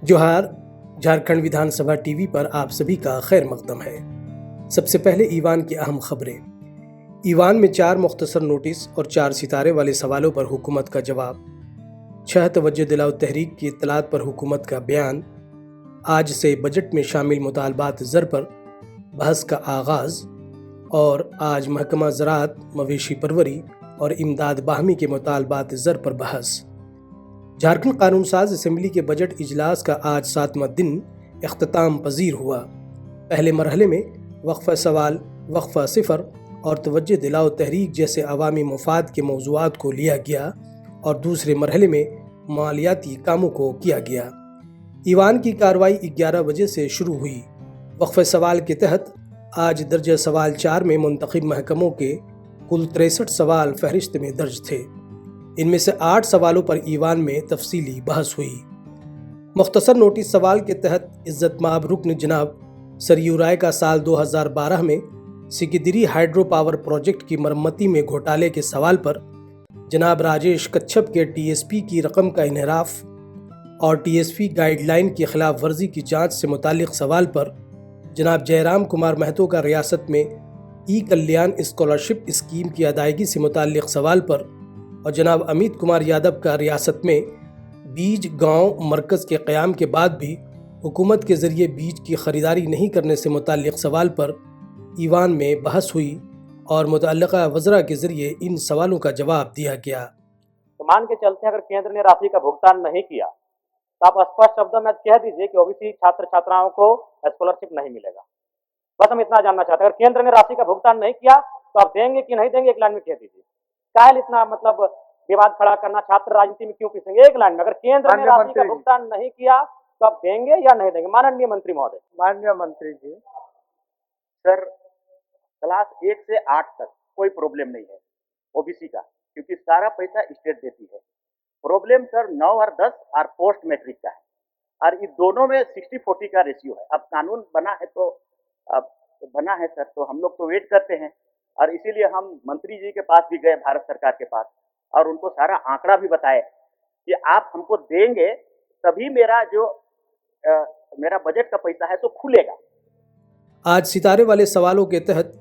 जोहार। झारखंड विधानसभा टीवी पर आप सभी का खैर मकदम है। सबसे पहले ईवान की अहम खबरें। ईवान में 4 मुख्तसर नोटिस और 4 सितारे वाले सवालों पर हुकूमत का जवाब। 6 तवज्जो दिलाओ तहरीक की इत्तलात पर हुकूमत का बयान। आज से बजट में शामिल मुतालबात ज़र पर बहस का आगाज़। और आज महकमा ज़राअत, मवेशी परवरी और इमदाद बाहमी के मुतालबात ज़र पर बहस। झारखंड कानून साज असेंबली के बजट इजलास का आज 7वां दिन इख्तिताम पजीर हुआ। पहले मरहले में वक्फा सवाल, वक्फा सिफर और तवज्जो दिलाओ तहरीक जैसे अवामी मुफाद के मौज़ूआत को लिया गया और दूसरे मरहले में मालियाती कामों को किया गया। ईवान की कार्रवाई 11 बजे से शुरू हुई। वक्फा सवाल के तहत आज दर्जा सवाल 4 में मुंतखब महकमों के कुल 63 सवाल फहरिस्त में दर्ज थे। इनमें से 8 सवालों पर ईवान में तफसीली बहस हुई। मुख्तसर नोटिस सवाल के तहत इज्जत माब रुकन जनाब सरयू राय का साल 2012 में सिकिदिरी हाइड्रो पावर प्रोजेक्ट की मरम्मती में घोटाले के सवाल पर जनाब राजेश कच्छप के टीएसपी की रकम का इनहराफ और टीएसपी गाइडलाइन की खिलाफ वर्जी की जांच से मुतालिक सवाल पर जनाब जयराम कुमार महतो का रियासत में ई कल्याण स्कॉलरशिप स्कीम की अदायगी से मुतालिक सवाल पर और जनाब अमित कुमार यादव का रियासत में बीज गांव मरकज़ के क़याम के बाद भी हुकूमत के ज़रिए बीज की ख़रीदारी नहीं करने से मुताल्लिक़ सवाल पर ईवान में बहस हुई और मुतल्लिक़ा वज़रा के ज़रिए इन सवालों का जवाब दिया गया। मान के चलते अगर केंद्र ने राशि का भुगतान नहीं किया तो आप स्पष्ट शब्दों में कह दीजिए कि ओबीसी छात्र छात्राओं को स्कॉलरशिप नहीं मिलेगा। बस हम इतना जानना चाहते हैं, अगर केंद्र ने राशि का भुगतान नहीं किया तो आप देंगे कि नहीं देंगे, एक लाइन में कह दीजिए। काहे इतना विवाद खड़ा करना, छात्र राजनीति में क्यों पिसेंगे? एक लाइन में, अगर केंद्र ने राशि का भुगतान नहीं किया तो आप देंगे या नहीं देंगे? माननीय मंत्री महोदय। माननीय मंत्री जी, सर क्लास 1 से 8 तक कोई प्रॉब्लम नहीं है ओबीसी का, क्योंकि सारा पैसा स्टेट देती है। प्रॉब्लम सर 9 और 10 और पोस्ट मैट्रिक का है, और इस दोनों में 60-40 का रेशियो है। अब कानून बना है तो अब बना है सर, तो हम लोग तो वेट करते हैं, और इसीलिए हम मंत्री जी के पास भी गए, भारत सरकार के पास, और उनको सारा आंकड़ा भी बताए कि आप हमको देंगे तभी मेरा बजट का पैसा है तो खुलेगा। आज सितारे वाले सवालों के तहत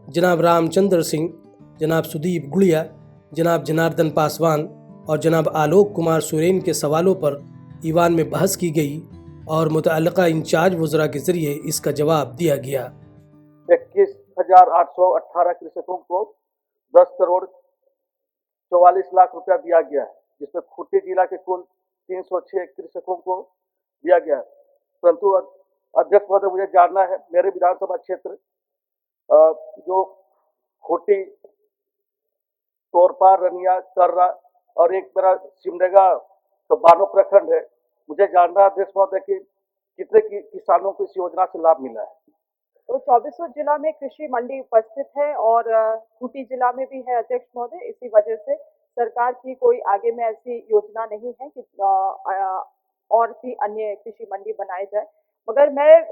जनाब रामचंद्र सिंह, जनाब सुदीप गुड़िया, जनाब जनार्दन पासवान और जनाब आलोक कुमार सुरेन के सवालों पर ईवान में बहस की गई और मुतअल्लिक़ा इंचार्ज वज़रा के जरिए इसका जवाब दिया गया। 21,818 कृषकों को 10 करोड़ 44 लाख रुपया दिया गया है, जिसमें खूंटी जिला के कुल 306 कृषकों को दिया गया है। परंतु अध्यक्ष महोदय, मुझे जानना है, मेरे विधानसभा क्षेत्र जो खूंटी, तोरपा, रनिया, कर्रा और एक मेरा सिमडेगा तो बानो प्रखंड है, मुझे जानना है अध्यक्ष महोदय कि कितने किसानों को इस योजना से लाभ मिला है। तो 2400 जिला में कृषि मंडी उपस्थित है और खूंटी जिला में भी है अध्यक्ष महोदय। इसी वजह से सरकार की कोई आगे में ऐसी योजना नहीं है कि और भी अन्य कृषि मंडी बनाए जाए। मगर मैं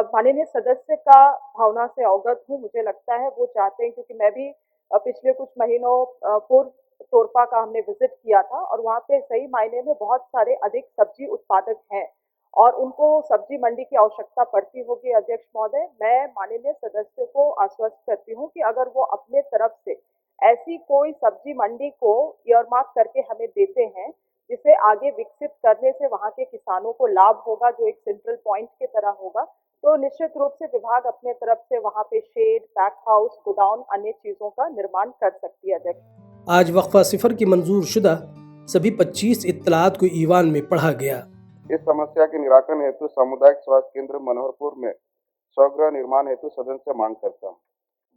माननीय सदस्य का भावना से अवगत हूँ। मुझे लगता है वो चाहते हैं, क्योंकि मैं भी पिछले कुछ महीनों पूर्व तोरपा का हमने विजिट किया था और वहाँ पे सही मायने में बहुत सारे अधिक सब्जी उत्पादक हैं और उनको सब्जी मंडी की आवश्यकता पड़ती होगी। अध्यक्ष महोदय, मैं माननीय सदस्य को आश्वस्त करती हूँ कि अगर वो अपने तरफ से ऐसी कोई सब्जी मंडी को ईयरमार्क करके हमें देते हैं जिसे आगे विकसित करने से वहाँ के किसानों को लाभ होगा, जो एक सेंट्रल पॉइंट की तरह होगा, तो निश्चित रूप से विभाग अपने तरफ से वहाँ पे शेड, पैक हाउस, गोदाउन, अन्य चीजों का निर्माण कर सकती है। अध्यक्ष, आज वक्फा सिफर की मंजूर शुदा सभी 25 इत्तलात को ईवान में पढ़ा गया। इस समस्या के निराकरण हेतु सामुदायिक स्वास्थ्य केंद्र मनोहरपुर में स्वगृह निर्माण हेतु सदन से मांग करता हूँ।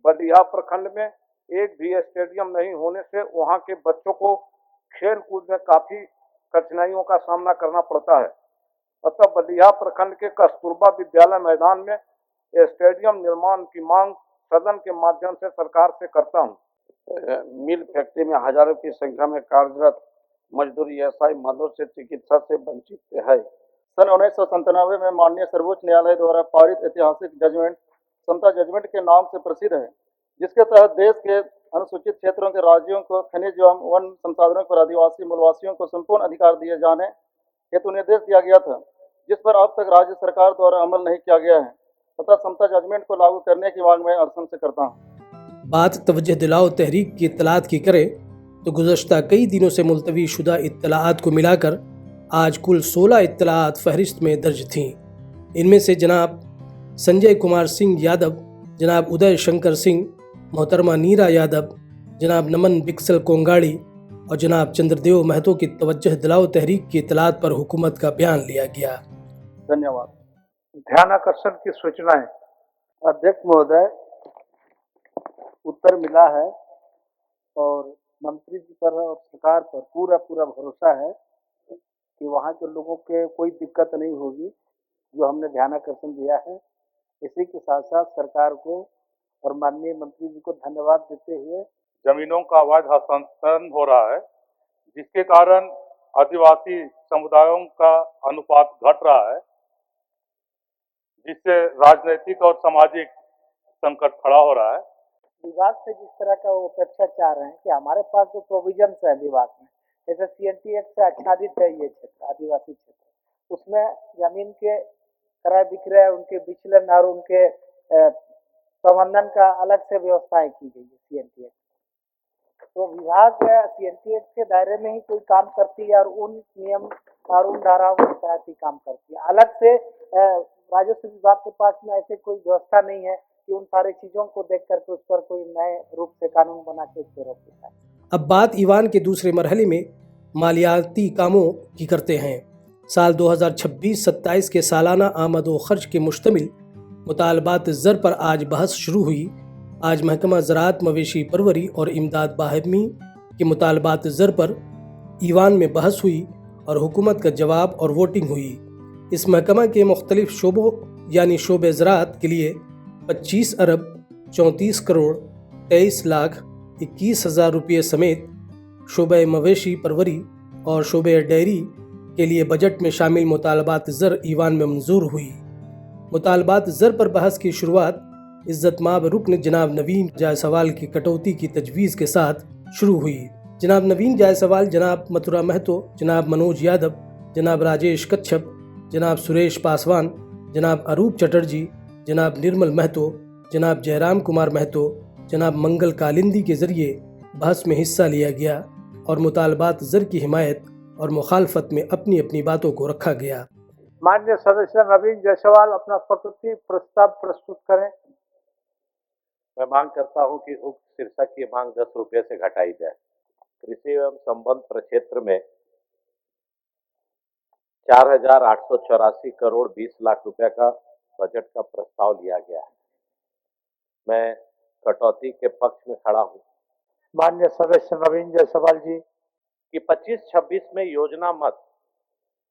बलिया प्रखंड में एक भी स्टेडियम नहीं होने से वहाँ के बच्चों को खेल कूद में काफी कठिनाइयों का सामना करना पड़ता है। अतः बलिया प्रखंड के कस्तूरबा विद्यालय मैदान में स्टेडियम निर्माण की मांग सदन के माध्यम से सरकार से करता हूँ। मिल फैक्ट्री में हजारों की संख्या में कार्यरत मजदूर एएसआई मदों से चिकित्सा से वंचित है। सन 1997 में माननीय सर्वोच्च न्यायालय द्वारा पारित ऐतिहासिक जजमेंट समता जजमेंट के नाम से प्रसिद्ध है, जिसके तहत देश के अनुसूचित क्षेत्रों के राज्यों को खनिज एवं वन संसाधनों पर आदिवासी मूलवासियों को संपूर्ण अधिकार दिए जाने हेतु निर्देश दिया गया था। जिस पर अब तक राज्य सरकार द्वारा अमल नहीं किया गया है तथा समता जजमेंट को लागू करने की मांग मैं असम से करता हूँ। बात तवज्जो दिलाओ तहरीक की इत्तलात की करें तो गुज़श्ता कई दिनों से मुलतवी शुदा इत्तलात को मिलाकर आज कुल 16 इत्तलात फहरिस्त में दर्ज थीं। इनमें से जनाब संजय कुमार सिंह यादव, जनाब उदय शंकर सिंह, मोहतरमा नीरा यादव, जनाब नमन बिक्सल कोंगाड़ी और जनाब चंद्रदेव महतो की तवज्जो दिलाओ तहरीक की इत्तलात पर हुकूमत का बयान लिया गया। धन्यवाद। ध्यान आकर्षण की सूचनाएं। अध्यक्ष महोदय, उत्तर मिला है और मंत्री जी पर और सरकार पर पूरा भरोसा है कि वहाँ के लोगों के कोई दिक्कत नहीं होगी जो हमने ध्यान आकर्षण दिया है। इसी के साथ साथ सरकार को और माननीय मंत्री जी को धन्यवाद देते हुए जमीनों का अवैध हस्तांतरण हो रहा है, जिसके कारण आदिवासी समुदायों का अनुपात घट रहा है, जिससे राजनीतिक और सामाजिक संकट खड़ा हो रहा है। विभाग से जिस तरह का वो अपेक्षा चाह रहे हैं कि हमारे पास जो प्रोविजन है विभाग में, जैसे CNT एक्ट से आच्छादित है ये क्षेत्र, आदिवासी क्षेत्र, उसमें जमीन के क्रय विक्रय, उनके विचलन और उनके प्रबंधन का अलग से व्यवस्थाएं की गई है CNT एक्ट। तो विभाग CNT एक्ट के दायरे में ही कोई काम करती है और उन नियम और उन धाराओं के तहत ही काम करती है। अलग से राजस्व विभाग के पास में ऐसे कोई व्यवस्था नहीं है कि उन सारी चीजों को देख करके उस पर कोई नए रूप से कानून बना के उसको रोक देता है। अब बात ईवान के दूसरे मरहले में मालियाती कामों की करते हैं। साल 2026-27 के सालाना आमद व खर्च के मुश्तमिल मुतालबात ज़र पर आज बहस शुरू हुई। आज महकमा ज़राअत, मवेशी परवरी और इमदाद बाहमी के मुतालबात ज़र पर ईवान में बहस हुई और हुकूमत का जवाब और वोटिंग हुई। इस महकमा के मुख्तलिफ शोबों यानी शोबे ज़राअत के लिए 25 अरब 34 करोड़ 23 लाख 21 हज़ार रुपये समेत शोबे मवेशी परवरी और शोबे डेयरी के लिए बजट में शामिल मुतालबात ज़र ईवान में मंजूर हुई। मुतालबात ज़र पर बहस की शुरुआत इज़्ज़तमाब रुकन जनाब नवीन जायसवाल की कटौती की तजवीज़ के साथ शुरू हुई। जनाब नवीन जायसवाल, जनाब मथुरा महतो, जनाब मनोज यादव, जनाब राजेश कच्छप, जनाब सुरेश पासवान, जनाब अरूप चटर्जी, जनाब निर्मल महतो, जनाब जयराम कुमार महतो, जनाब मंगल कालिंदी के ज़रिए बहस में हिस्सा लिया गया और मुतालबात ज़र की हिमायत और मुखालफत में अपनी अपनी बातों को रखा गया। माननीय सदस्य नवीन जायसवाल अपना कटौती प्रस्ताव प्रस्तुत करें। मैं मांग करता हूं कि उक्त शीर्षक की मांग 10 रुपये से घटाई जाए। कृषि एवं संबंध प्रक्षेत्र में 4,884 करोड़ 20 लाख रुपए का बजट का प्रस्ताव लिया गया है। मैं कटौती के पक्ष में खड़ा हूं। माननीय सदस्य नवीन जायसवाल जी कि 25-26 में योजना मद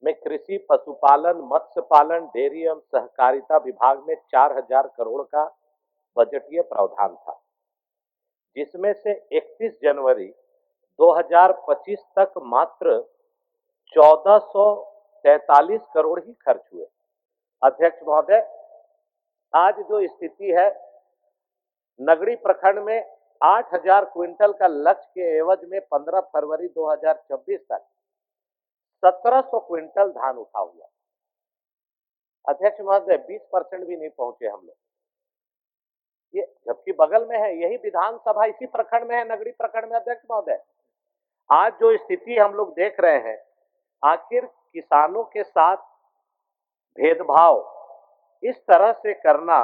में कृषि, पशुपालन, मत्स्य पालन, डेयरी एवं सहकारिता विभाग में 4,000 करोड़ का बजटीय प्रावधान था, जिसमें से 31 जनवरी 2025 तक मात्र 1443 करोड़ ही खर्च हुए। अध्यक्ष महोदय, आज जो स्थिति है, नगड़ी प्रखंड में 8,000 क्विंटल का लक्ष्य के एवज में 15 फरवरी 2026 तक 1,700 क्विंटल धान उठा हुआ। अध्यक्ष महोदय, 20% भी नहीं पहुंचे हम लोग। ये जबकि बगल में है, यही विधानसभा इसी प्रखंड में है, नगरी प्रखंड में। अध्यक्ष महोदय, आज जो स्थिति हम लोग देख रहे हैं, आखिर किसानों के साथ भेदभाव इस तरह से करना,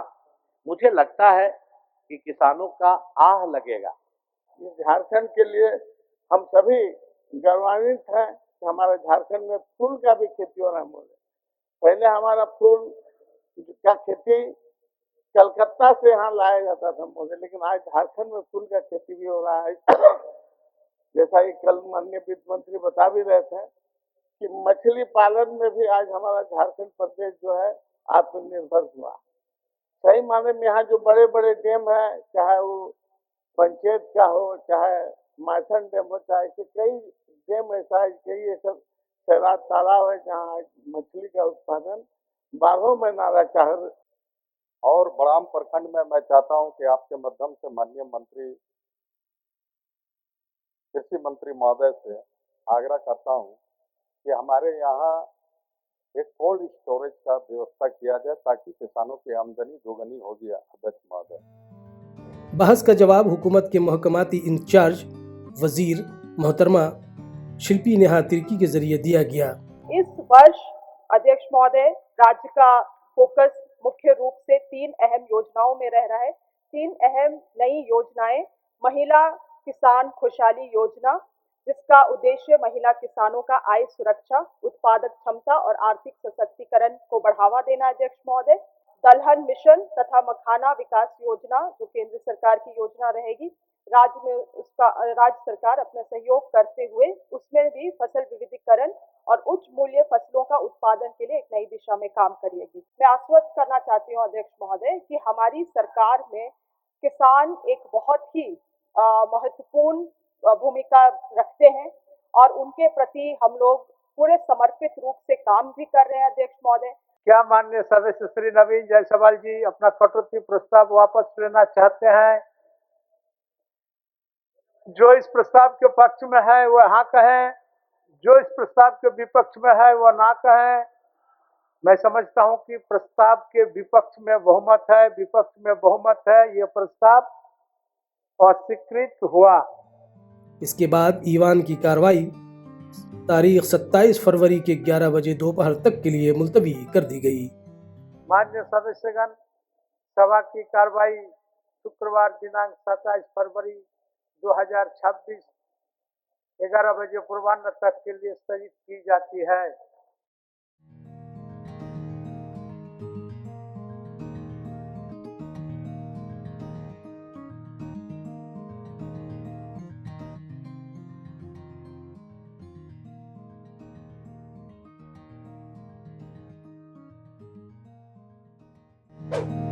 मुझे लगता है कि किसानों का आह लगेगा। झारखंड के लिए हम सभी गौरवान्वित हैं कि हमारे झारखंड में फूल का भी खेती हो रहा है। पहले हमारा फूल का खेती कलकत्ता से यहाँ लाया जाता था मोदी, लेकिन आज झारखंड में फूल का खेती भी हो रहा है। जैसा कि कल माननीय वित्त मंत्री बता भी रहे थे कि मछली पालन में भी आज हमारा झारखंड प्रदेश जो है आत्मनिर्भर हुआ। सही माने में यहाँ जो बड़े बड़े डैम है, चाहे वो पंचायत का हो, चाहे माथन डैम हो, चाहे ऐसे कई डैम ऐसा है, कई ऐसा सैराट तालाब है जहाँ मछली का उत्पादन 12 महीना रहता है। और बड़ाम प्रखंड में मैं चाहता हूं कि आपके माध्यम से माननीय मंत्री, कृषि मंत्री महोदय से आग्रह करता हूं कि हमारे यहाँ एक कोल्ड स्टोरेज का व्यवस्था किया जाए ताकि किसानों की आमदनी दोगुनी होगी। अध्यक्ष महोदय, बहस का जवाब हुकूमत के महकमाती इंचार्ज वजीर मोहतरमा शिल्पी नेहा तिर्की के जरिए दिया गया। इस वर्ष अध्यक्ष महोदय राज्य का फोकस मुख्य रूप से 3 अहम योजनाओं में रह रहा है। 3 अहम नई योजनाएं, महिला किसान खुशहाली योजना, जिसका उद्देश्य महिला किसानों का आय सुरक्षा, उत्पादक क्षमता और आर्थिक सशक्तिकरण को बढ़ावा देना अध्यक्ष महोदय। दलहन मिशन तथा मखाना विकास योजना, जो केंद्र सरकार की योजना रहेगी, राज्य में उसका राज्य सरकार अपना सहयोग करते हुए उसमें भी फसल विविधीकरण और उच्च मूल्य फसलों का उत्पादन के लिए एक नई दिशा में काम करेगी। मैं आश्वस्त करना चाहती हूँ अध्यक्ष महोदय कि हमारी सरकार में किसान एक बहुत ही महत्वपूर्ण भूमिका रखते हैं और उनके प्रति हम लोग पूरे समर्पित रूप से काम भी कर रहे हैं अध्यक्ष महोदय। क्या माननीय सदस्य श्री नवीन जायसवाल जी अपना कटौती प्रस्ताव वापस लेना चाहते हैं? जो इस प्रस्ताव के पक्ष में है वह हाँ कहें, जो इस प्रस्ताव के विपक्ष में है वह ना कहें। मैं समझता हूं कि प्रस्ताव के विपक्ष में बहुमत है, विपक्ष में बहुमत है, यह प्रस्ताव अस्वीकृत हुआ। इसके बाद ईवान की कार्रवाई तारीख 27 फरवरी के 11 बजे दोपहर तक के लिए मुलतवी कर दी गई। माननीय सदस्यगण, सभा की कार्रवाई शुक्रवार दिनांक 27 फरवरी 2026 11 बजे पूर्वाह्न तक के लिए स्थगित की जाती है। you